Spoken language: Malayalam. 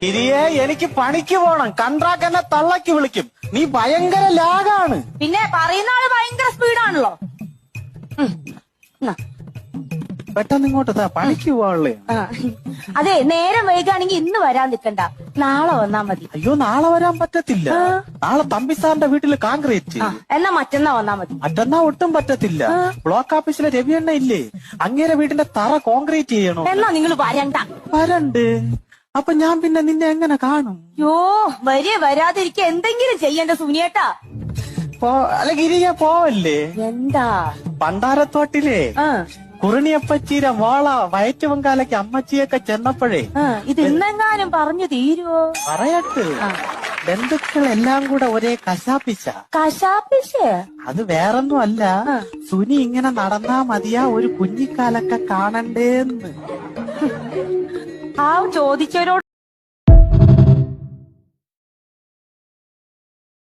ഇരിയെ എനിക്ക് പണിക്ക് പോണം. കണ്ടാക്കെന്നെ തള്ളക്കി വിളിക്കും. നീ ഭയങ്കര ലാഗാണ്. പിന്നെ പറയുന്ന ആള് ഭയങ്കര സ്പീഡാണല്ലോ. പെട്ടെന്ന് ഇങ്ങോട്ട് പണിക്ക് പോവാളേ. അതെ, നേരം വൈകാണെങ്കിൽ ഇന്ന് വരാൻ നിൽക്കണ്ട, നാളെ വന്നാ മതി. അയ്യോ, നാളെ വരാൻ പറ്റത്തില്ല. നാളെ തമ്പി സാറിന്റെ വീട്ടില് കോൺക്രീറ്റ്. എന്നാ മറ്റന്നാ വന്നാ മതി. മറ്റന്നാ ഒട്ടും പറ്റത്തില്ല. ബ്ലോക്ക് ഓഫീസിലെ രവിയണ്ണ ഇല്ലേ, അങ്ങേരെ വീടിന്റെ തറ കോൺക്രീറ്റ് ചെയ്യണോ. എന്നാ നിങ്ങൾ വരണ്ട. വരണ്ട്. അപ്പൊ ഞാൻ പിന്നെ നിന്നെ എങ്ങനെ കാണും? യോ, വരാതിരിക്ക എന്തെങ്കിലും ചെയ്യണ്ട സുനിയേട്ടാ. അല്ല ഗിരിയെ പോവല്ലേ? എന്താ? പണ്ടാരത്തോട്ടിലെ കുറിണിയപ്പച്ചീരെ മോള വയറ്റുവങ്കാലയ്ക്ക് അമ്മച്ചിയൊക്കെ ചെന്നപ്പോഴേ ഇത് ഇന്നെങ്ങാനും പറഞ്ഞു തീരുവോ? പറയട്ട്, ബന്ധുക്കൾ എല്ലാം കൂടെ ഒരേ കശാപ്പിച്ച. അത് വേറൊന്നും അല്ല, സുനി ഇങ്ങനെ നടന്നാ മതിയാ ഒരു കുഞ്ഞിക്കാലൊക്കെ കാണണ്ടേന്ന്. ആ ചോദിച്ചവരോട്